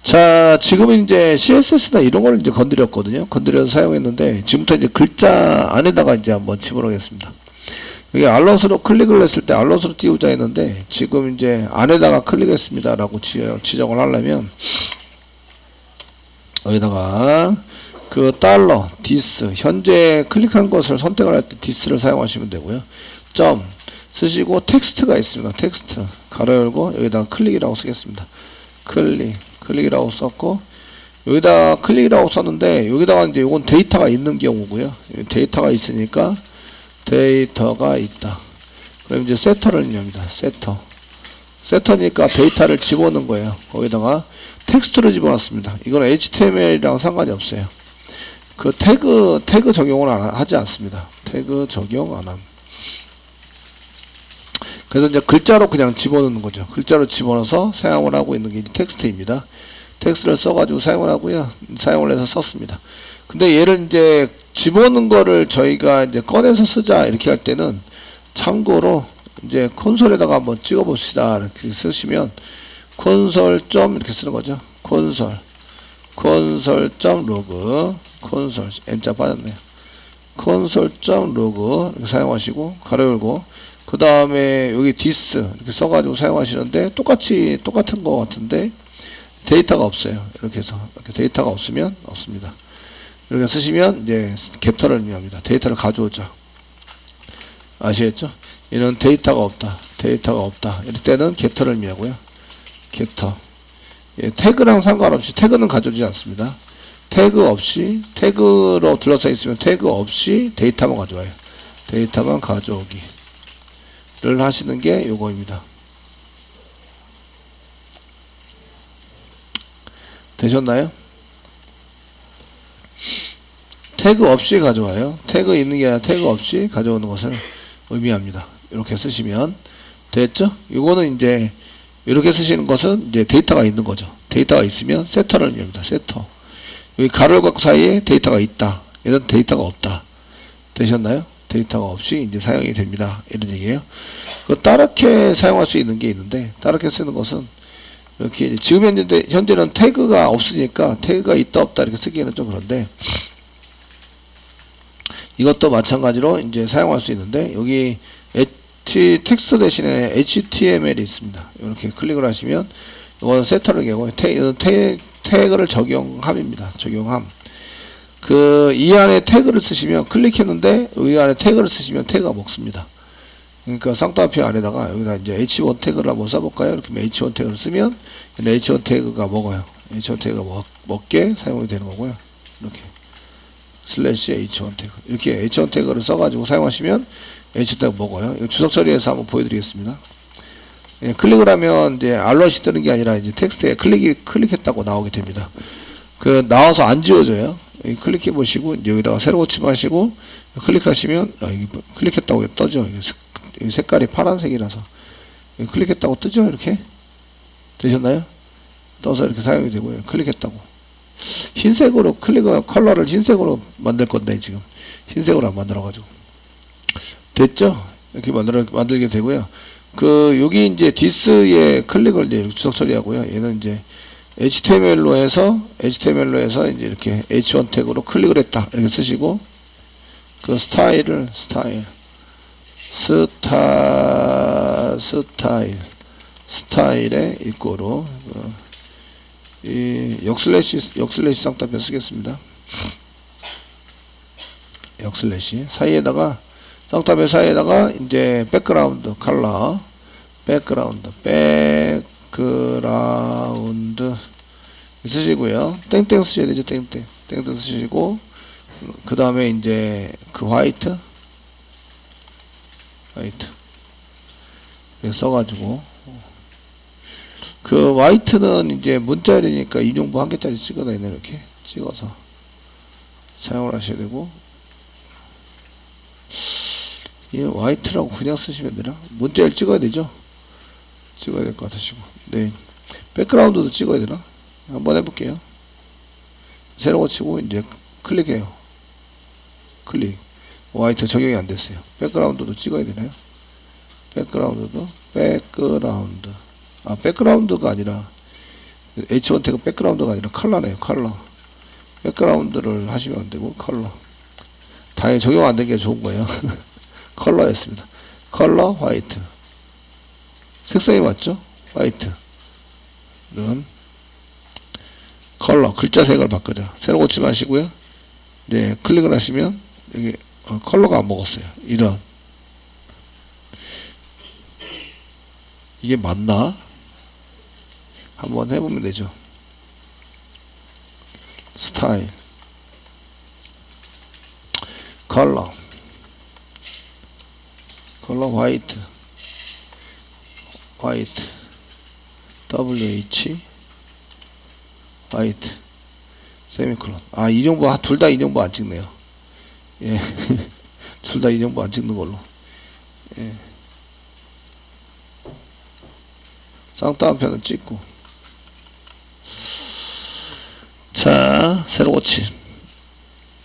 자, 지금은 이제 CSS나 이런 걸 이제 건드렸거든요. 건드려서 사용했는데, 지금부터 이제 글자 안에다가 이제 한번 집어넣겠습니다. 여기 알럿으로 클릭을 했을 때 알럿으로 띄우자 했는데, 지금 이제 안에다가 클릭했습니다. 라고 지정을 하려면, 여기다가, 그 달러, 디스, 현재 클릭한 것을 선택을 할 때 디스를 사용하시면 되고요. 점, 쓰시고 텍스트가 있습니다. 텍스트, 가로 열고, 여기다가 클릭이라고 쓰겠습니다. 클릭이라고 썼고, 여기다 클릭이라고 썼는데, 여기다가 이제 이건 데이터가 있는 경우고요. 데이터가 있으니까, 데이터가 있다. 그럼 이제 세터를 입력합니다. 세터니까 데이터를 집어넣는 거예요. 거기다가 텍스트를 집어넣습니다. 이건 HTML이랑 상관이 없어요. 그 태그 적용을 하지 않습니다. 태그 적용 안 함. 그래서 이제 글자로 그냥 집어넣는 거죠. 글자로 집어넣어서 사용을 하고 있는 게 텍스트입니다. 텍스트를 써가지고 사용을 하고요. 사용을 해서 썼습니다. 근데 얘를 이제 집어넣는 거를 저희가 이제 꺼내서 쓰자 이렇게 할 때는 참고로 이제 콘솔에다가 한번 찍어 봅시다. 이렇게 쓰시면 콘솔 점 이렇게 쓰는 거죠. 콘솔 점 로그 콘솔 N자 빠졌네요. 콘솔 점 로그 이렇게 사용하시고 가로 열고 그 다음에 여기 디스 이렇게 써가지고 사용하시는데 똑같은 거 같은데 데이터가 없어요. 이렇게 해서 이렇게 데이터가 없으면 없습니다. 이렇게 쓰시면 이제 겟터를 의미합니다. 데이터를 가져오죠. 아시겠죠? 이런 데이터가 없다. 이럴 때는 겟터를 의미하고요. 겟터. 예, 태그랑 상관없이 태그는 가져오지 않습니다. 태그 없이 태그로 둘러싸여 있으면 태그 없이 데이터만 가져와요. 데이터만 가져오기를 하시는 게 요거입니다. 되셨나요? 태그 없이 가져와요. 태그 있는 게 아니라 태그 없이 가져오는 것을 의미합니다. 이렇게 쓰시면 됐죠? 이거는 이제 이렇게 쓰시는 것은 이제 데이터가 있는 거죠. 데이터가 있으면 세터를 의미합니다. 세터. 여기 가로각 사이에 데이터가 있다. 얘는 데이터가 없다. 되셨나요? 데이터가 없이 이제 사용이 됩니다. 이런 얘기예요. 그 따르게 사용할 수 있는 게 있는데 따르게 쓰는 것은 이렇게 지금 현재는 태그가 없으니까 태그가 있다 없다 이렇게 쓰기에는 좀 그런데 이것도 마찬가지로 이제 사용할 수 있는데 여기 텍스트 대신에 HTML이 있습니다. 이렇게 클릭을 하시면 이거는 세터를 개고 태그를 적용함입니다. 적용함. 그 이 안에 태그를 쓰시면 클릭했는데 여기 안에 태그를 쓰시면 태그가 먹습니다. 그러니까 쌍따옴표 안에다가 여기다 이제 H1 태그를 한번 써볼까요? 이렇게 H1 태그를 쓰면 H1 태그가 먹어요. H1 태그가 먹게 사용이 되는 거고요. 이렇게 슬래시 H1 태그 이렇게 H1 태그를 써가지고 사용하시면 H1 태그 먹어요. 이거 주석 처리해서 한번 보여드리겠습니다. 예, 클릭을 하면 이제 알럿이 뜨는 게 아니라 이제 텍스트에 클릭했다고 나오게 됩니다. 그 나와서 안 지워져요. 여기 클릭해 보시고 이제 여기다가 새로 고침하시고 클릭하시면 여기 클릭했다고 떠죠. 여기 색깔이 파란색이라서 여기 클릭했다고 뜨죠. 이렇게 되셨나요? 떠서 이렇게 사용이 되고요. 클릭했다고 흰색으로 컬러를 흰색으로 만들 건데 지금 흰색으로 안 만들어 가지고 됐죠? 이렇게 만들게 되고요. 그 여기 이제 디스에 클릭을 이제 이렇게 주석 처리하고요. 얘는 이제 HTML로 해서 이제 이렇게 H1 태그로 클릭을 했다 이렇게 쓰시고 그 스타일에 입구로 이 역슬래시 쌍따옴표 쓰겠습니다. 역슬래시 사이에다가 쌍따옴표 사이에다가 이제 백그라운드 컬러 백그라운드 쓰시고요. 땡땡 쓰셔야 되죠. 땡땡 쓰시고 그 다음에 이제 그 화이트 써가지고 그 화이트는 이제 문자열이니까 인용부 한 개짜리 찍어다 있네. 이렇게 찍어서 사용을 하셔야 되고 이 화이트라고 그냥 쓰시면 되나? 문자열 찍어야 되죠? 찍어야 될 것 같으시고 네 백그라운드도 찍어야 되나? 한번 해볼게요. 새로 고치고 이제 클릭해요. 클릭 화이트 적용이 안 됐어요. 백그라운드도 찍어야 되나요? 백그라운드가 아니라 H1 태그 백그라운드가 아니라 컬러네요. 컬러. 백그라운드를 하시면 안 되고 컬러. 당연히 적용 안 된 게 좋은 거예요. 컬러였습니다. 컬러 화이트. 색상이 맞죠? 화이트. 는 컬러 글자색을 바꾸자. 새로 고치 마시고요. 네, 클릭을 하시면 여기 컬러가 안 먹었어요. 이런 이게 맞나? 한번 해보면 되죠. 스타일 컬러 화이트 WH 화이트 세미콜론. 아, 인용부 둘 다 인용부 안 찍네요. 예. 둘 다 인용부 안 찍는 걸로. 예. 쌍따옴표는 찍고. 자, 새로 고치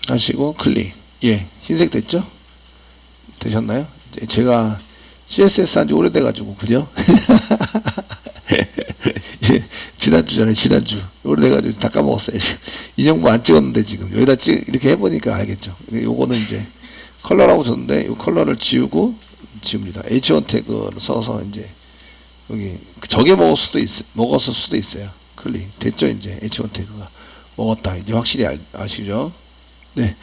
하시고 클릭. 예, 흰색 됐죠? 되셨나요? 제가 CSS 한지 오래돼가지고 그죠? 예, 지난주 오래돼가지고 다 까먹었어요. 지금 인용부 안 찍었는데 지금 여기다 이렇게 해보니까 알겠죠. 요거는 이제 컬러라고 줬는데 이 컬러를 지웁니다. H1 태그를 써서 이제 여기 저게 먹었을 수도 있어요. 클릭 됐죠? 이제 H1 태그가 먹었다. 이제 확실히 아시죠? 네,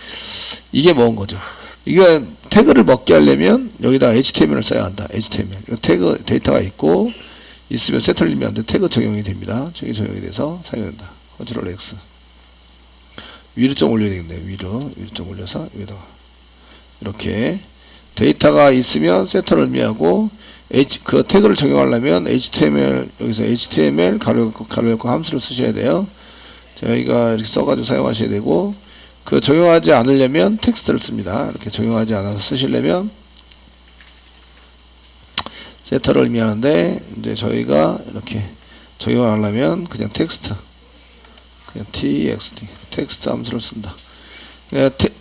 이게 먹은 거죠. 이게 태그를 먹게 하려면 여기다 HTML을 써야 한다. HTML. 태그 데이터가 있으면 세트를 넣으면 안 돼. 태그 적용이 됩니다. 저기 적용이 돼서 사용된다. 컨트롤 X. 위로 좀 올려야 되겠네요. 위로 좀 올려서 여기다가 이렇게 데이터가 있으면 세트를 의미하고 그 태그를 적용하려면 HTML 여기서 HTML 가로 열고 함수를 쓰셔야 돼요. 저희가 이렇게 써가지고 사용하셔야 되고 그 적용하지 않으려면 텍스트를 씁니다. 이렇게 적용하지 않아서 쓰시려면 세터를 의미하는데 이제 저희가 이렇게 적용을 하려면 그냥 텍스트 그냥 txt 텍스트 함수를 쓴다.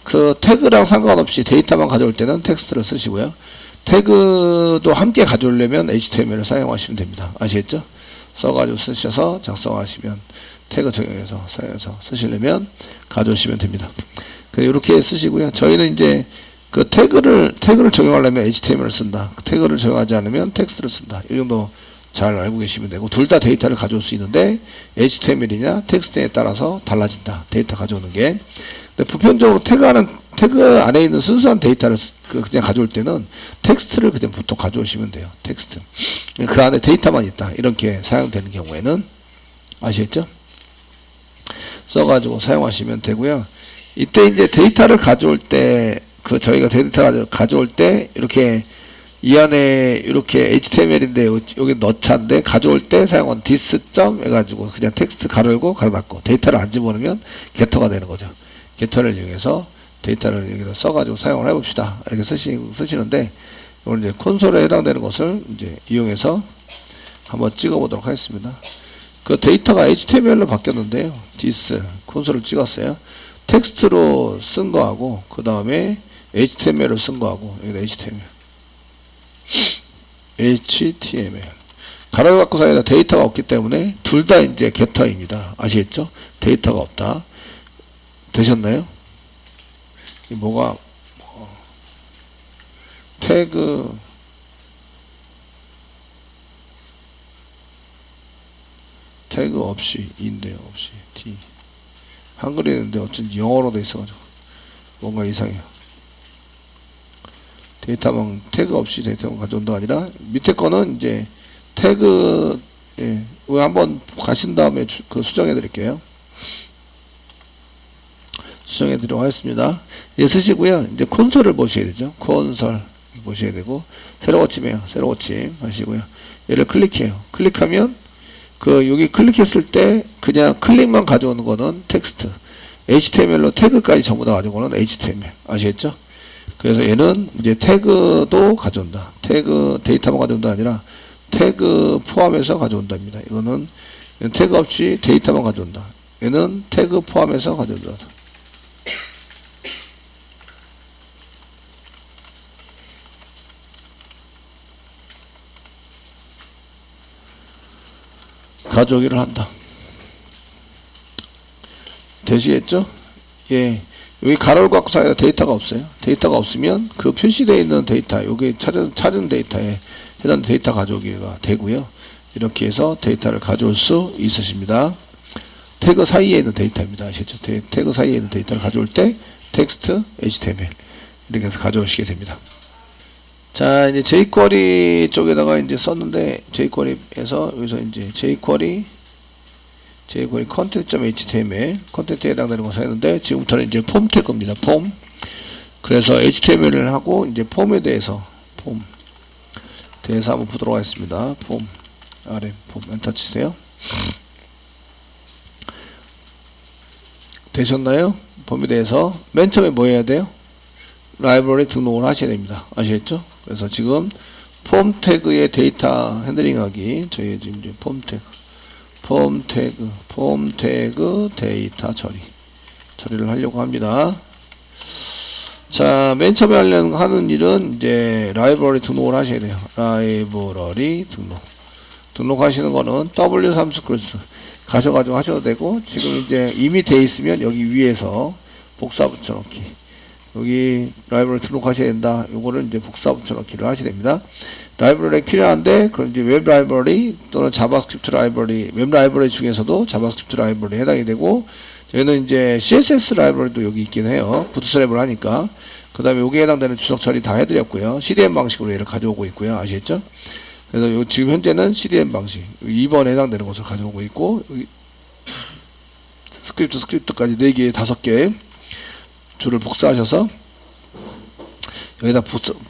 그 태그랑 상관없이 데이터만 가져올 때는 텍스트를 쓰시고요. 태그도 함께 가져오려면 HTML을 사용하시면 됩니다. 아시겠죠? 써가지고 쓰셔서 작성하시면 태그 적용해서 사용해서 쓰시려면 가져오시면 됩니다. 이렇게 쓰시고요. 저희는 이제 그 태그를 적용하려면 HTML을 쓴다. 태그를 적용하지 않으면 텍스트를 쓴다. 이 정도 잘 알고 계시면 되고 둘 다 데이터를 가져올 수 있는데 HTML이냐 텍스트에 따라서 달라진다. 데이터 가져오는 게. 근데 보편적으로 태그 안에 있는 순수한 데이터를 그냥 가져올 때는 텍스트를 그냥 보통 가져오시면 돼요. 텍스트. 그 안에 데이터만 있다. 이렇게 사용되는 경우에는 아시겠죠? 써가지고 사용하시면 되고요. 이때 이제 데이터를 가져올 때 저희가 데이터 가져올 때 이렇게 이 안에 이렇게 HTML인데 여기 넣자인데 가져올 때 사용한 this 점 해가지고 그냥 텍스트 가로 열고 가로 닫고 데이터를 안 집어넣으면 게터가 되는 거죠. 게터를 이용해서 데이터를 여기다 써가지고 사용을 해봅시다. 이렇게 쓰시는데 이걸 이제 콘솔에 해당되는 것을 이제 이용해서 한번 찍어보도록 하겠습니다. 그 데이터가 HTML로 바뀌었는데요. this 콘솔을 찍었어요. 텍스트로 쓴 거하고 그 다음에 HTML을 쓴 거하고 여기다 HTML 가로 갖고 사이에 데이터가 없기 때문에 둘 다 이제 게터입니다. 아시겠죠? 데이터가 없다. 되셨나요? 뭐가 태그 없이 인데요. 없이 D 한글이 있는데 어쩐지 영어로 돼 있어가지고 뭔가 이상해요. 데이터만 태그 없이 데이터만 가져온다가 아니라 밑에 거는 이제 태그 한번 가신 다음에 수정해 드릴게요. 수정해 드리도록 하겠습니다. 쓰시고요. 이제 콘솔을 보셔야 되죠. 콘솔 보셔야 되고 새로 고침해요. 새로 고침 하시고요. 얘를 클릭해요. 클릭하면 여기 클릭했을 때 그냥 클릭만 가져오는 거는 텍스트, HTML로 태그까지 전부 다 가져오는 거는 HTML. 아시겠죠? 그래서 얘는 이제 태그도 가져온다. 태그 데이터만 가져온다 아니라 태그 포함해서 가져온답니다. 이거는 태그 없이 데이터만 가져온다. 얘는 태그 포함해서 가져온다. 가져오기를 한다. 되시겠죠? 예. 여기 가로를 갖고 사이에 데이터가 없어요. 데이터가 없으면 그 표시되어 있는 데이터, 여기 찾은 데이터에 해당 데이터 가져오기가 되고요. 이렇게 해서 데이터를 가져올 수 있으십니다. 태그 사이에 있는 데이터입니다. 아시죠? 태그 사이에 있는 데이터를 가져올 때 텍스트, HTML 이렇게 해서 가져오시게 됩니다. 자, 이제 jQuery 쪽에다가 이제 썼는데 jQuery에서 여기서 이제 jQuery content.html 컨텐츠에 해당되는 거 썼는데 지금부터는 이제 폼 태그입니다. 폼. 그래서 HTML을 하고 이제 폼에 대해서 한번 보도록 하겠습니다. 폼 RM 폼 엔터 치세요. 되셨나요? 폼에 대해서 맨 처음에 뭐 해야 돼요? 라이브러리 등록을 하셔야 됩니다. 아시겠죠? 그래서 지금 폼 태그의 데이터 핸들링하기 저희 지금 이제 폼 태그 데이터 처리를 하려고 합니다. 자, 맨 처음에 하는 일은 이제 라이브러리 등록을 하셔야 돼요. 라이브러리 등록하시는 거는 W3 스크롤스 가셔가지고 하셔도 되고, 지금 이제 이미 돼 있으면 여기 위에서 복사 붙여넣기, 여기 라이브러리 등록하셔야 된다. 요거를 이제 복사 붙여넣기를 하셔야 됩니다. 라이브러리 필요한데, 그럼 이제 웹 라이브러리 또는 자바스크립트 라이브러리, 웹 라이브러리 중에서도 자바스크립트 라이브러리에 해당이 되고, 저희는 이제 CSS 라이브러리도 여기 있긴 해요. 부트스트랩을 하니까. 그 다음에 여기에 해당되는 주석 처리 다 해드렸고요. CDN 방식으로 얘를 가져오고 있고요. 아시겠죠? 그래서 요 지금 현재는 CDN 방식 2번에 해당되는 것을 가져오고 있고, 여기 스크립트까지 4개, 5개 줄을 복사하셔서 여기다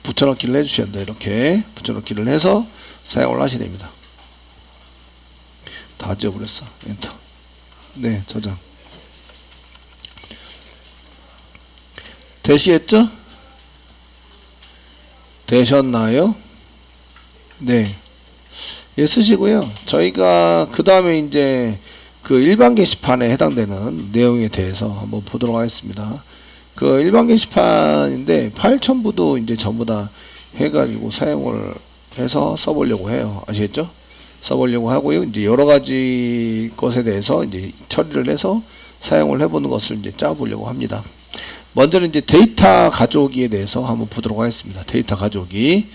붙여넣기를 해주셔야 돼요. 이렇게 붙여넣기를 해서 사용을 하셔야 됩니다. 다 지워버렸어. 엔터. 네, 저장. 되시겠죠? 되셨나요? 네. 예, 쓰시고요. 저희가 그 다음에 이제 그 일반 게시판에 해당되는 내용에 대해서 한번 보도록 하겠습니다. 그 일반 게시판인데 파일 첨부도 이제 전부 다 해가지고 사용을 해서 써보려고 해요. 아시겠죠? 써보려고 하고요. 이제 여러 가지 것에 대해서 이제 처리를 해서 사용을 해보는 것을 이제 짜보려고 합니다. 먼저는 이제 데이터 가져오기에 대해서 한번 보도록 하겠습니다. 데이터 가져오기.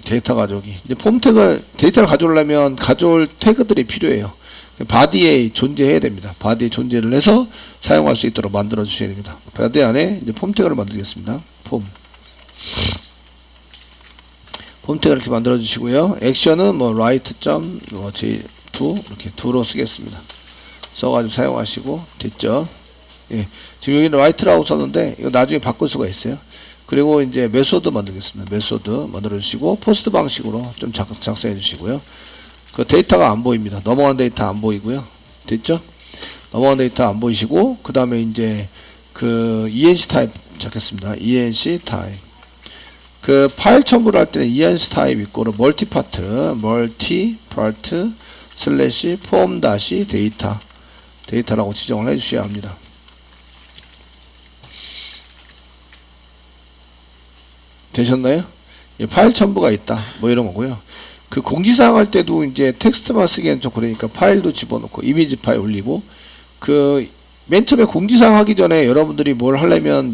이제 폼 태그, 데이터를 가져오려면 가져올 태그들이 필요해요. 바디에 존재해야 됩니다. 바디에 존재를 해서 사용할 수 있도록 만들어 주셔야 됩니다. 바디 안에 이제 폼 태그를 만들겠습니다. 폼 태그 이렇게 만들어 주시고요. 액션은 뭐 write j2 이렇게 2로 쓰겠습니다. 써가지고 사용하시고 됐죠? 예. 지금 여기는 write라고 썼는데 이거 나중에 바꿀 수가 있어요. 그리고 이제 메소드 만들겠습니다. 메소드 만들어 주시고 포스트 방식으로 좀 작성해 주시고요. 그 데이터가 안 보입니다. 넘어간 데이터 안 보이고요. 됐죠? 넘어간 데이터 안 보이시고, 그 다음에 이제 그 enc 타입 잡겠습니다. enc 타입. 그 파일 첨부를 할 때는 enc 타입 있고, 멀티파트 슬래시 폼 다시 데이터라고 지정을 해 주셔야 합니다. 되셨나요? 예, 파일 첨부가 있다. 뭐 이런 거고요. 그 공지사항 할 때도 이제 텍스트만 쓰기엔 좀 그러니까 파일도 집어넣고 이미지 파일 올리고, 그 맨 처음에 공지사항 하기 전에 여러분들이 뭘 하려면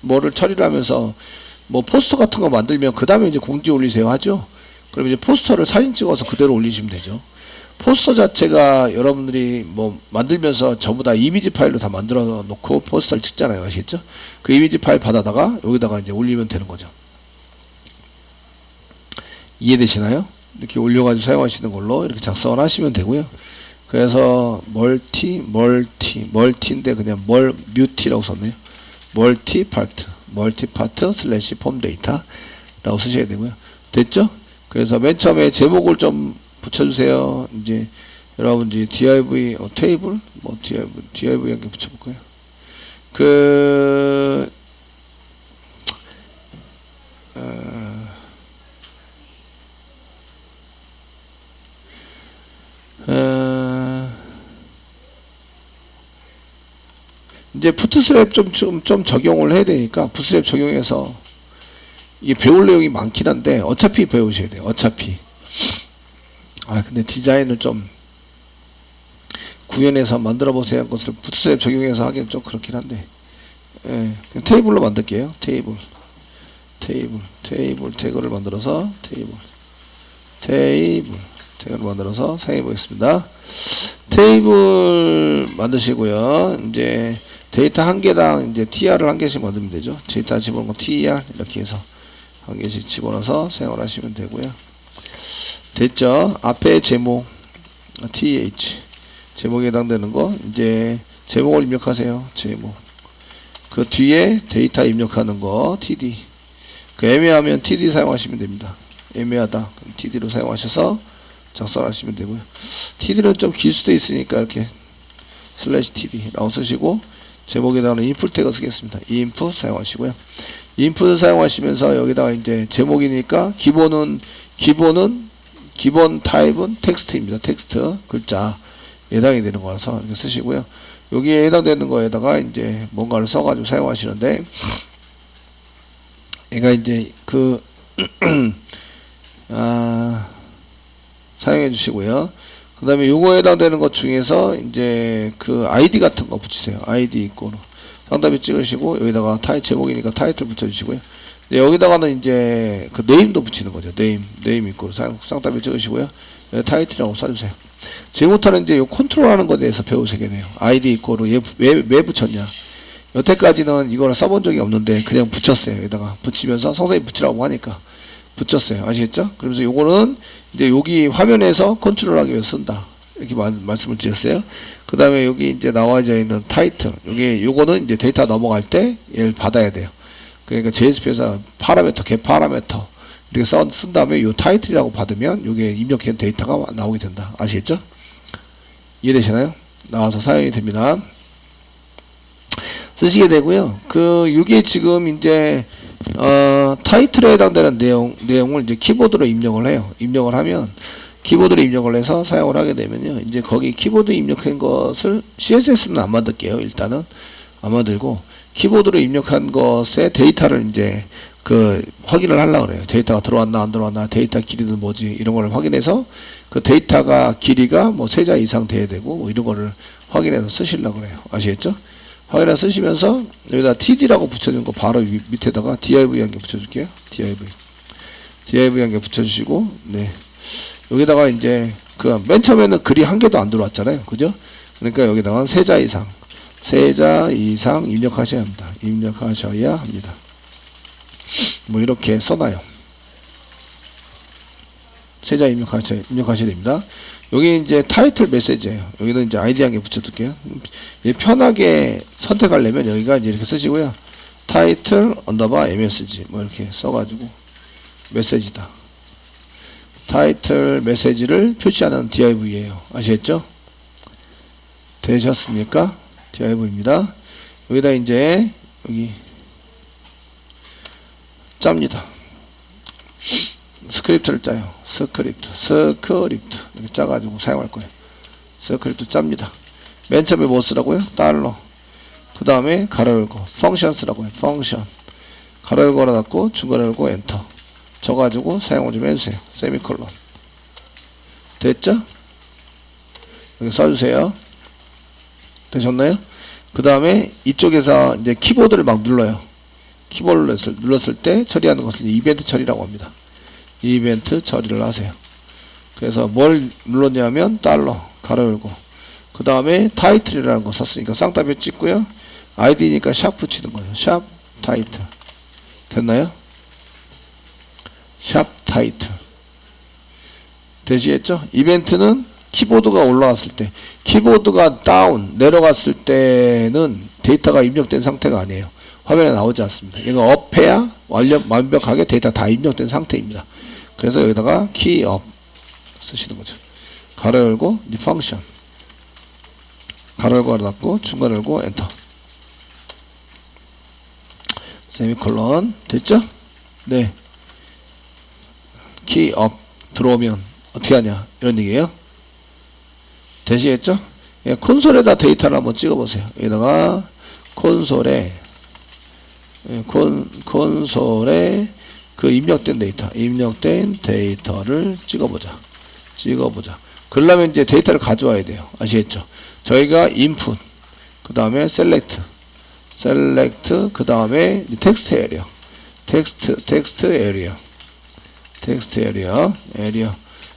뭐를 처리를 하면서 뭐 포스터 같은 거 만들면 그 다음에 이제 공지 올리세요 하죠. 그럼 이제 포스터를 사진 찍어서 그대로 올리시면 되죠. 포스터 자체가 여러분들이 뭐 만들면서 전부 다 이미지 파일로 다 만들어 놓고 포스터를 찍잖아요. 아시겠죠? 그 이미지 파일 받아다가 여기다가 이제 올리면 되는 거죠. 이해되시나요? 이렇게 올려가지고 사용하시는 걸로 이렇게 작성을 하시면 되고요. 그래서 멀티인데 그냥 뮤티라고 썼네요. 멀티파트 슬래시 폼 데이터라고 쓰셔야 되고요. 됐죠? 그래서 맨 처음에 제목을 좀 붙여주세요. 이제 여러분 이제 div 테이블 div 이렇게 붙여볼까요? 이제 부트스트랩 좀 적용을 해야 되니까 부트스트랩 적용해서 이게 배울 내용이 많긴 한데 어차피 배우셔야 돼요. 어차피. 근데 디자인을 좀 구현해서 만들어 보세요 한 것을 부트스트랩 적용해서 하기는 좀 그렇긴 한데, 예, 그냥 테이블로 만들게요. 테이블 태그를 만들어서 태그를 만들어서 사용해 보겠습니다. 테이블 만드시고요. 이제 데이터 한 개당 이제 tr을 한 개씩 만들면 되죠. 데이터 집어넣은 거 tr 이렇게 해서 한 개씩 집어넣어서 사용을 하시면 되고요. 됐죠? 앞에 제목 th 제목에 해당되는 거 이제 제목을 입력하세요. 제목. 그 뒤에 데이터 입력하는 거 td. 그 애매하면 td 사용하시면 됩니다. 애매하다 td로 사용하셔서 작성하시면 되고요. td는 좀 길 수도 있으니까 이렇게 /td라고 쓰시고 제목에다가는 input 태그 쓰겠습니다. input 사용하시고요. input 사용하시면서 여기다가 이제 제목이니까 기본 타입은 텍스트입니다. 텍스트 글자 해당이 되는 거라서 이렇게 쓰시고요. 여기에 해당되는 거에다가 이제 뭔가를 써가지고 사용하시는데, 얘가 이제 사용해 주시고요. 그 다음에 요거에 해당되는 것 중에서 이제 그 아이디 같은 거 붙이세요. 아이디 이꼬로 상단에 찍으시고 여기다가 제목이니까 타이틀 붙여주시고요. 여기다가는 이제 그 네임도 붙이는 거죠. 네임 이꼬로 상단에 찍으시고요. 타이틀이라고 써주세요. 지금부터는 이제 요 컨트롤 하는 것에 대해서 배우시게 돼요. 아이디 이꼬로 왜 붙였냐. 여태까지는 이거를 써본 적이 없는데 그냥 붙였어요. 여기다가 붙이면서 선생님 붙이라고 하니까 붙였어요. 아시겠죠? 그러면서 요거는 이제 여기 화면에서 컨트롤하기 위해서 쓴다. 이렇게 말씀을 드렸어요. 그 다음에 여기 이제 나와져 있는 타이틀. 요거는 이제 데이터 넘어갈 때 얘를 받아야 돼요. 그러니까 JSP에서 파라미터, get 파라미터 이렇게 쓴 다음에 요 타이틀이라고 받으면 요게 입력한 데이터가 나오게 된다. 아시겠죠? 이해되시나요? 나와서 사용이 됩니다. 쓰시게 되고요. 요게 지금 이제 타이틀에 해당되는 내용을 이제 키보드로 입력을 해요. 입력을 하면 키보드로 입력을 해서 사용을 하게 되면요. 이제 거기 키보드 입력한 것을 CSS는 안 만들게요. 일단은 안 만들고 키보드로 입력한 것의 데이터를 이제 확인을 하려고 그래요. 데이터가 들어왔나 안 들어왔나, 데이터 길이는 뭐지 이런 걸 확인해서 그 데이터가 길이가 뭐 3자 이상 돼야 되고 뭐 이런 거를 확인해서 쓰시려고 그래요. 아시겠죠? 확인해서 쓰시면서 여기다 td라고 붙여준 거 바로 밑에다가 div 한 개 붙여줄게요. div 한 개 붙여주시고, 네. 여기다가 이제 맨 처음에는 글이 한 개도 안 들어왔잖아요. 그죠? 그러니까 여기다가 3자 이상 입력하셔야 합니다. 입력하셔야 합니다. 뭐 이렇게 써놔요. 3자 입력하셔야 됩니다. 여기 이제 타이틀 메시지예요. 여기는 이제 아이디 한 개 붙여둘게요. 편하게 선택하려면 여기가 이제 이렇게 쓰시고요. 타이틀 언더바 msg 뭐 이렇게 써가지고 메시지다. 타이틀 메시지를 표시하는 div예요. 아시겠죠? 되셨습니까? div입니다. 여기다 이제 여기 짭니다. 스크립트를 짜요. 스크립트 이렇게 짜가지고 사용할 거예요. 스크립트 짭니다. 맨 처음에 뭐 쓰라고요? 달러. 그 다음에 가로 열고 펑션 쓰라고요. 펑션 가로 열고 하나 닫고 중간에 열고 엔터 쳐가지고 사용을 좀 해주세요. 세미콜론. 됐죠? 여기 써주세요. 되셨나요? 그 다음에 이쪽에서 이제 키보드를 막 눌러요. 키보드를 눌렀을 때 처리하는 것을 이벤트 처리라고 합니다. 이벤트 처리를 하세요. 그래서 뭘 눌렀냐면 달러 가로 열고 그 다음에 타이틀이라는 거 썼으니까 쌍따옴표 찍고요. 아이디니까 샵 붙이는 거예요. 샵 타이틀. 됐나요? 샵 타이틀. 되시겠죠? 이벤트는 키보드가 올라왔을 때, 키보드가 다운 내려갔을 때는 데이터가 입력된 상태가 아니에요. 화면에 나오지 않습니다. 이거 업해야 완벽하게 데이터 다 입력된 상태입니다. 그래서 여기다가 키업 쓰시는 거죠. 가로 열고 이 펑션 가로 열고 하나 닫고 중간 열고 엔터 세미콜론. 됐죠? 네. 키업 들어오면 어떻게 하냐 이런 얘기예요. 되시겠죠? 예, 콘솔에다 데이터를 한번 찍어보세요. 여기다가 콘솔에 콘솔에 입력된 데이터를 찍어보자. 그러려면 이제 데이터를 가져와야 돼요. 아시겠죠? 저희가 input, 그 다음에 select, 그 다음에 text area, text area,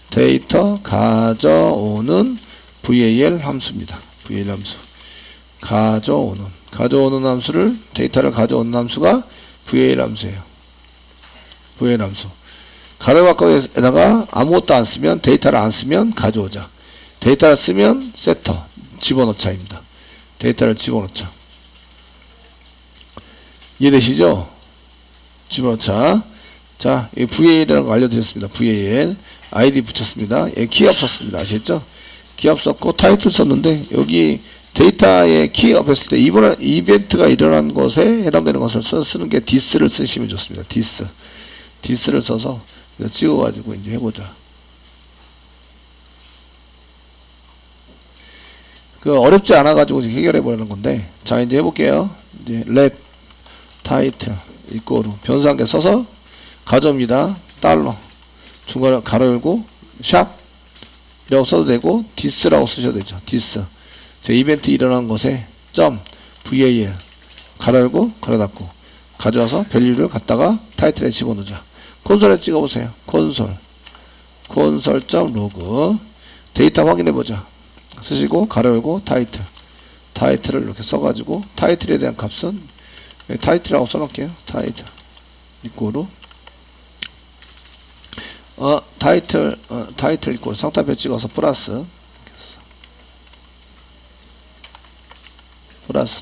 데이터 가져오는 VAL 함수입니다. VAL 함수. 가져오는 함수를, 데이터를 가져오는 함수가 VAL 함수예요. VAL 함수. 가로 바꿔에다가 아무것도 안 쓰면, 데이터를 안 쓰면 가져오자. 데이터를 쓰면 세터, 집어넣자입니다. 데이터를 집어넣자. 이해되시죠? 집어넣자. 자, 이 VAL이라는 거 알려드렸습니다. VAL. ID 붙였습니다. 예, 키 없었습니다. 아시겠죠? 키 없었고, 타이틀 썼는데, 여기 데이터에 키 없었을 때, 이벤트가 일어난 것에 해당되는 것을 쓰는 게 this를 쓰시면 좋습니다. this를 써서 찍어가지고 이제 해보자. 그 어렵지 않아가지고 해결해보려는 건데, 자, 이제 해볼게요. 이제 let 타이틀 이꼬르 변수 한 개 써서 가져옵니다. 달러 중간에 가로 열고 샵 이라고 써도 되고 this라고 쓰셔도 되죠. this 제 이벤트 일어난 것에 점 VAL 가로 열고 가로 닫고 가져와서 밸류를 갖다가 타이틀에 집어넣자. 콘솔에 찍어보세요. 콘솔.로그 데이터 확인해보자. 쓰시고 가로 열고 타이틀을 이렇게 써가지고 타이틀에 대한 값은 타이틀이라고 써놓을게요. 타이틀 이꼬르 타이틀 이꼬르 상따표 찍어서 플러스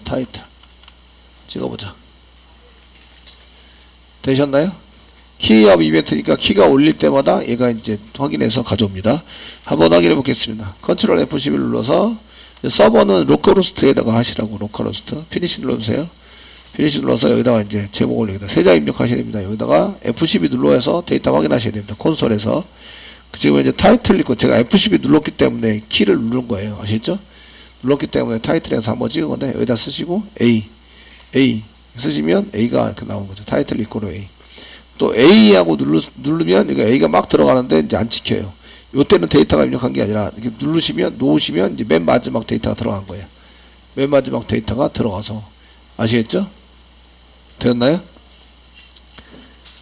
타이틀 찍어보자. 되셨나요? 키업 이벤트니까 키가 올릴 때마다 얘가 이제 확인해서 가져옵니다. 한번 확인해 보겠습니다. 컨트롤 F11 눌러서 서버는 로컬호스트에다가 하시라고. 로컬호스트 피니시 눌러주세요. 피니시 눌러서 여기다가 이제 제목을 여기다 세자 입력하셔야 됩니다. 여기다가 F12 눌러서 데이터 확인하셔야 됩니다. 콘솔에서. 지금 이제 타이틀 있고 제가 F12 눌렀기 때문에 키를 누른 거예요. 아시겠죠? 눌렀기 때문에 타이틀에서 한번 찍은 건데 여기다 쓰시고 A 쓰시면 A가 이렇게 나오는 거죠. 타이틀 이꼬르 A. 또 A하고 누르면 이거 A가 막 들어가는데 이제 안 찍혀요. 요때는 데이터가 입력한 게 아니라 이렇게 놓으시면 이제 맨 마지막 데이터가 들어간 거예요. 맨 마지막 데이터가 들어가서. 아시겠죠? 되었나요?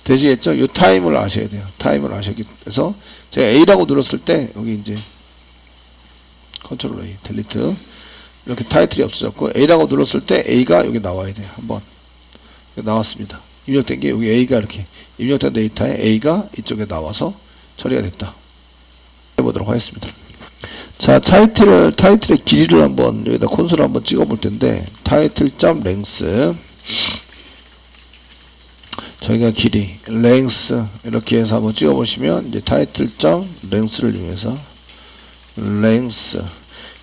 되시겠죠? 요 타임을 아셔야 돼요. 타임을 아셔야 돼서 제가 A라고 눌렀을 때 여기 이제 컨트롤 A 델리트 이렇게 타이틀이 없어졌고 A라고 눌렀을 때 A가 여기 나와야 돼요. 한번 나왔습니다. 입력된 게 여기 A가 이렇게 입력된 데이터에 A가 이쪽에 나와서 처리가 됐다. 해보도록 하겠습니다. 자, 타이틀의 길이를 한번 여기다 콘솔을 한번 찍어볼 텐데 타이틀.length 저희가 길이 length 이렇게 해서 한번 찍어보시면 이제 타이틀.length를 이용해서 length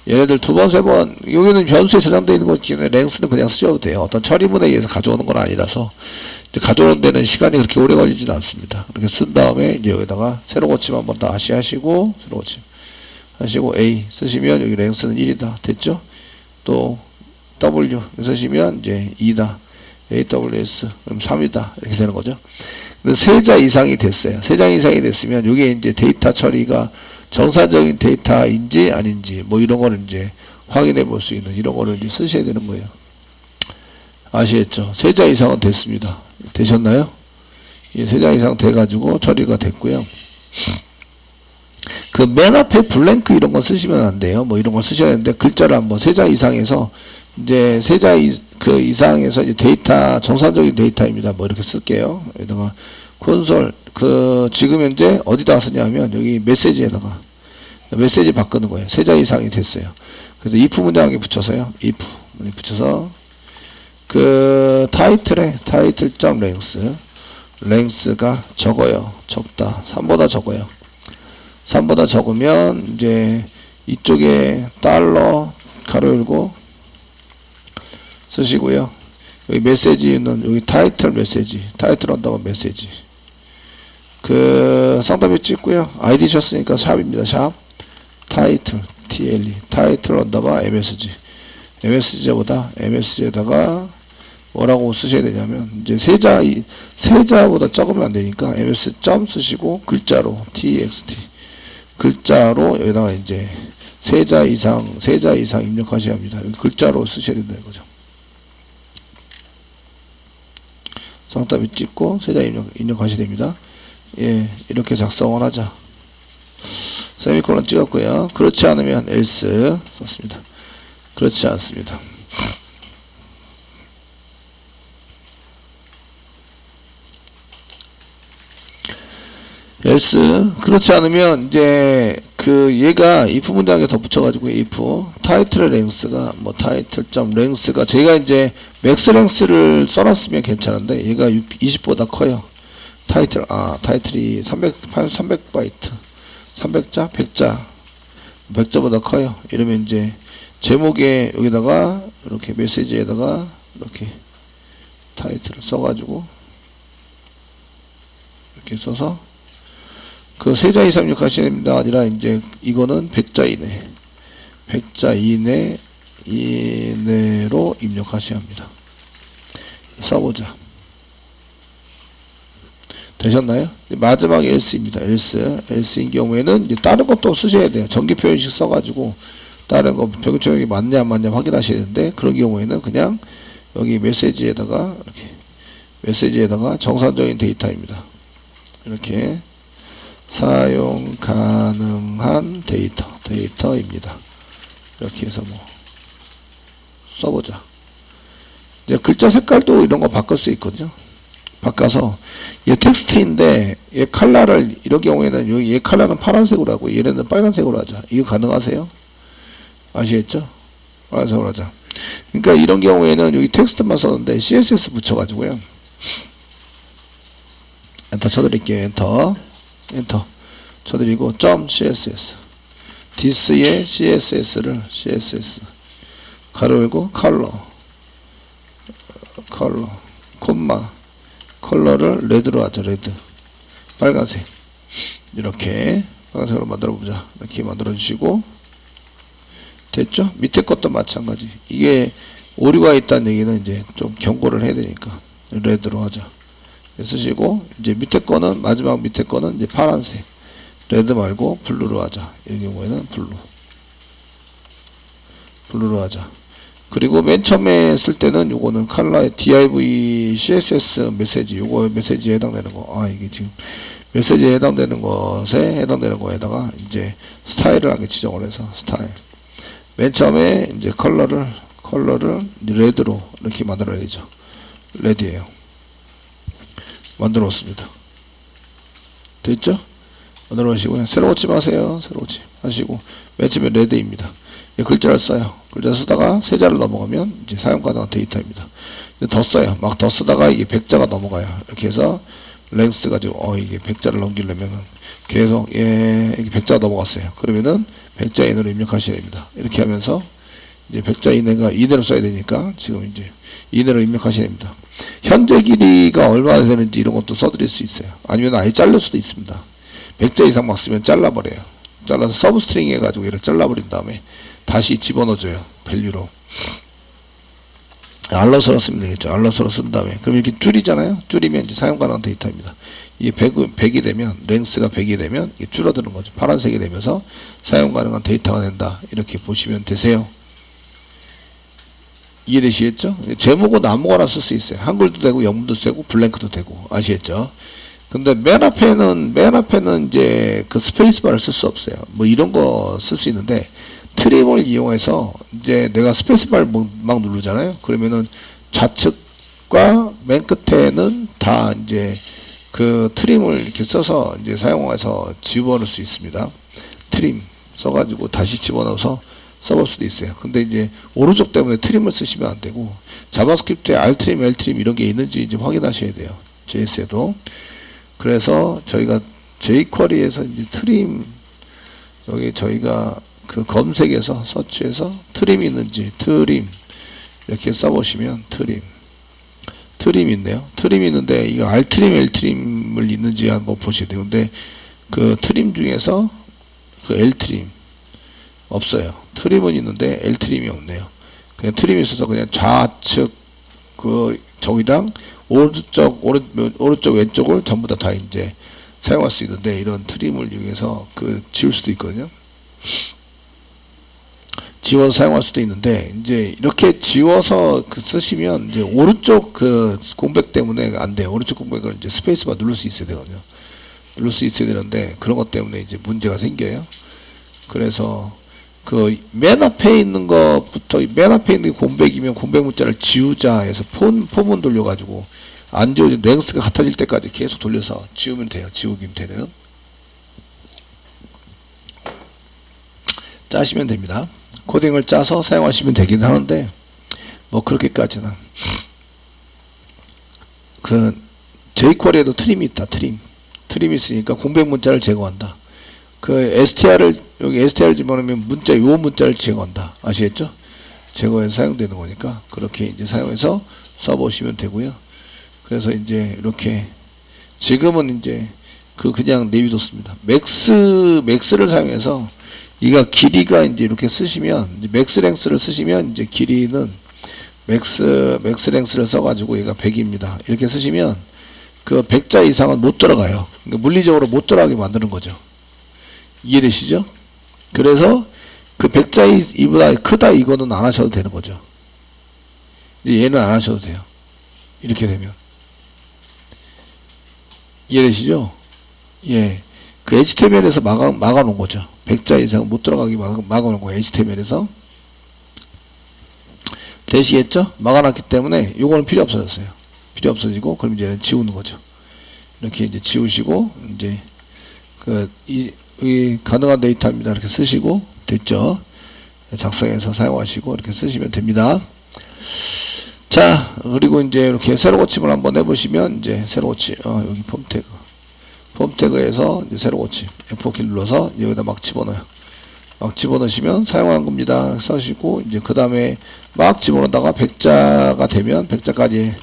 얘네들 두 번, 세 번, 여기는 변수에 저장되어 있는 거기 때문에 length는 그냥 쓰셔도 돼요. 어떤 처리문에 의해서 가져오는 건 아니라서 가져오는 데는 시간이 그렇게 오래 걸리지는 않습니다. 이렇게 쓴 다음에 이제 여기다가 새로 고침 한번 다시 하시고 새로 고침 하시고 A 쓰시면 여기 length는 1이다. 됐죠? 또 W 쓰시면 이제 2다. AWS 그럼 3이다. 이렇게 되는 거죠. 근데 세자 이상이 됐어요. 세자 이상이 됐으면 이게 이제 데이터 처리가 정상적인 데이터인지 아닌지 뭐 이런 거를 이제 확인해 볼 수 있는 이런 거를 이제 쓰셔야 되는 거예요. 아시겠죠? 세자 이상은 됐습니다. 되셨나요? 예, 세자 이상 돼가지고 처리가 됐고요. 그 맨 앞에 블랭크 이런 거 쓰시면 안 돼요. 뭐 이런 거 쓰셔야 되는데 글자를 한번 세자 이상에서 이제 세자 이상에서 이제 데이터 정상적인 데이터입니다. 뭐 이렇게 쓸게요. 여기다가 콘솔 지금 현재 어디다가 쓰냐면 여기 메시지에다가 메시지 바꾸는 거예요. 세자 이상이 됐어요. 그래서 if 문장에 붙여서요. if 붙여서 그 타이틀에 length가 적어요. 적다. 3보다 적어요. 3보다 적으면 이제 이쪽에 달러 가로 열고 쓰시고요. 여기 메시지는 여기 타이틀 언더바 메시지 그 상담표 찍고요. 아이디 셨으니까 샵입니다. 샵 타이틀 TLE 타이틀 언더바 MSG보다 MSG에다가 뭐라고 쓰셔야 되냐면 이제 세자보다 적으면 안 되니까 MS 점 쓰시고 글자로 TXT 글자로 여기다가 이제 세 자 이상 입력하셔야 합니다. 여기 글자로 쓰셔야 된다 이거죠. 쌍따비 찍고 세 자 입력하셔야 됩니다. 예, 이렇게 작성을 하자. 세미콜론 찍었고요. 그렇지 않으면 else 썼습니다. 그렇지 않습니다. else 그렇지 않으면 이제 그 얘가 if 문장에 덧붙여가지고 if 타이틀의 랭스가 뭐 타이틀.점 랭스가 저희가 이제 맥스 랭스를 써놨으면 괜찮은데 얘가 20보다 커요. 타이틀이 300바이트 300자 100자 100자보다 커요. 이러면 이제 제목에 여기다가 이렇게 메시지에다가 이렇게 타이틀을 써가지고 이렇게 써서 그 세 자 이상 입력하셔야 됩니다. 아니라 이제 이거는 100자 이내 100자 이내로 입력하셔야 합니다. 써보자. 되셨나요? 마지막 else입니다. else인 경우에는 이제 다른 것도 쓰셔야 돼요. 전기 표현식 써가지고 다른 거 변경 표현이 맞냐 안 맞냐 확인하셔야 되는데 그런 경우에는 그냥 여기 메시지에다가 이렇게 메시지에다가 정상적인 데이터입니다. 이렇게 사용 가능한 데이터입니다. 이렇게 해서 뭐 써보자. 이제 글자 색깔도 이런 거 바꿀 수 있거든요. 바꿔서 얘 텍스트인데 얘 컬러를 이런 경우에는 여기 얘 컬러는 파란색으로 하고 얘네는 빨간색으로 하자. 이거 가능하세요? 아시겠죠? 파란색으로 하자. 그러니까 이런 경우에는 여기 텍스트만 썼는데 CSS 붙여가지고요. 엔터 쳐드릴게요. 엔터 쳐드리고 .css this의 CSS를 CSS 가로 열고 컬러 콤마 컬러를 레드로 하죠. 레드 빨간색 이렇게 빨간색으로 만들어 보자. 이렇게 만들어 주시고 됐죠? 밑에 것도 마찬가지. 이게 오류가 있다는 얘기는 이제 좀 경고를 해야 되니까 레드로 하자. 쓰시고 이제 밑에 거는 마지막 밑에 거는 이제 파란색 레드 말고 블루로 하자. 이 경우에는 블루로 하자. 그리고 맨 처음에 쓸 때는 요거는 컬러의 div css 메시지 요거 메시지에 해당되는 거 이게 지금 메시지에 해당되는 것에 해당되는 거에다가 이제 스타일을 하게 지정을 해서 스타일 맨 처음에 이제 컬러를 레드로 이렇게 만들어야 되죠. 레드예요. 만들어 놓습니다. 됐죠? 만들어 놓으시고요. 새로 고치 마세요. 새로 고치 하시고 맨 처음에 레드입니다. 글자를 써요. 글자 쓰다가 세 자를 넘어가면 이제 사용 가능한 데이터입니다. 더 써요. 막 더 쓰다가 이게 100자가 넘어가요. 이렇게 해서 랭스 가지고 이게 100자를 넘기려면은 계속 이게 100자가 넘어갔어요. 그러면은 100자 이내로 입력하셔야 됩니다. 이렇게 하면서 이제 100자 이내로 써야 되니까 지금 이제 이내로 입력하셔야 됩니다. 현재 길이가 얼마나 되는지 이런 것도 써드릴 수 있어요. 아니면 아예 자를 수도 있습니다. 100자 이상 막 쓰면 잘라버려요. 잘라서 서브스트링 해가지고 얘를 잘라버린 다음에 다시 집어넣어줘요. 밸류로. 알러스로 쓰면 되겠죠. 알러스로 쓴 다음에. 그럼 이렇게 줄이잖아요. 줄이면 이제 사용 가능한 데이터입니다. 이게 100이 되면, 랭스가 100이 되면 이게 줄어드는 거죠. 파란색이 되면서 사용 가능한 데이터가 된다. 이렇게 보시면 되세요. 이해되시겠죠? 제목은 아무거나 쓸 수 있어요. 한글도 되고, 영문도 되고, 블랭크도 되고. 아시겠죠? 근데 맨 앞에는 이제 그 스페이스바를 쓸 수 없어요. 뭐 이런 거 쓸 수 있는데, 트림을 이용해서 이제 내가 스페이스바를 막 누르잖아요. 그러면은 좌측과 맨 끝에는 다 이제 그 트림을 이렇게 써서 이제 사용해서 집어넣을 수 있습니다. 트림 써가지고 다시 집어넣어서 써볼 수도 있어요. 근데 이제 오른쪽 때문에 트림을 쓰시면 안 되고 자바스크립트에 R트림, L트림 이런 게 있는지 이제 확인하셔야 돼요. JS에도. 그래서 저희가 jQuery에서 이제 트림 여기 저희가 그 검색에서 서치해서 트림이 있는지 트림 이렇게 써보시면 트림 있네요. 트림이 있는데 이거 R트림, L트림을 있는지 한번 보셔야 돼요. 근데 그 트림 중에서 그 L트림 없어요. 트림은 있는데 L트림이 없네요. 그냥 트림이 있어서 그냥 좌측 그 저기랑 오른쪽 왼쪽을 전부 다 이제 사용할 수 있는데, 이런 트림을 이용해서 지울 수도 있거든요. 지워서 사용할 수도 있는데, 이제 이렇게 지워서 쓰시면 이제 오른쪽 공백 때문에 안 돼요. 오른쪽 공백을 이제 스페이스바 누를 수 있어야 되거든요. 누를 수 있어야 되는데, 그런 것 때문에 이제 문제가 생겨요. 그래서 맨 앞에 있는 것부터, 맨 앞에 있는 게 공백이면 공백 문자를 지우자 해서 폼은 돌려가지고 안 지워진 랭스가 같아질 때까지 계속 돌려서 지우면 돼요. 지우기면 되는. 짜시면 됩니다. 코딩을 짜서 사용하시면 되긴 하는데, 뭐 그렇게까지는. jQuery에도 트림이 있다. 트림이 있으니까 공백 문자를 제거한다. 여기 str을 집어넣으면 요 문자를 제거한다. 아시겠죠? 제거해서 사용되는 거니까, 그렇게 이제 사용해서 써보시면 되고요. 그래서 이제 이렇게, 지금은 이제 그냥 내비뒀습니다. 맥스를 사용해서, 이가 길이가 이제 이렇게 쓰시면, 이제 맥스랭스를 쓰시면, 이제 길이는 맥스랭스를 써가지고 얘가 100입니다. 이렇게 쓰시면, 100자 이상은 못 들어가요. 그러니까 물리적으로 못 들어가게 만드는 거죠. 이해되시죠? 그래서 100자 이보다 크다 이거는 안 하셔도 되는 거죠. 이제 얘는 안 하셔도 돼요. 이렇게 되면. 이해되시죠? 예. HTML에서 막아놓은 거죠. 100자 이상 못 들어가게 막아놓은 거예요. HTML에서. 되시겠죠? 막아놨기 때문에 요거는 필요 없어졌어요. 필요 없어지고, 그럼 이제 지우는 거죠. 이렇게 이제 지우시고, 이제 이 가능한 데이터입니다. 이렇게 쓰시고, 됐죠? 작성해서 사용하시고, 이렇게 쓰시면 됩니다. 자, 그리고 이제 이렇게 세로 고침을 한번 해보시면, 이제 세로 고침, 여기 폼 태그에서 이제 세로 고침, F4키 눌러서 여기다 막 집어넣어요. 막 집어넣으시면 사용하는 겁니다. 써시고, 이제 그 다음에 막 집어넣다가 100자가 되면 100자까지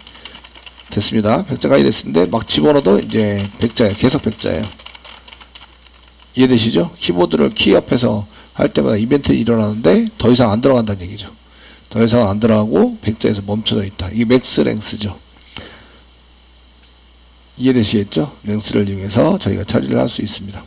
됐습니다. 100자까지 됐는데 막 집어넣어도 이제 100자예요. 계속 100자예요. 이해되시죠? 키보드를 키 앞에서 할 때마다 이벤트 일어나는데 더 이상 안 들어간다는 얘기죠. 더 이상 안 들어가고 100자에서 멈춰져 있다. 이게 맥스 랭스죠. 이해되시겠죠? 랭스를 이용해서 저희가 처리를 할 수 있습니다.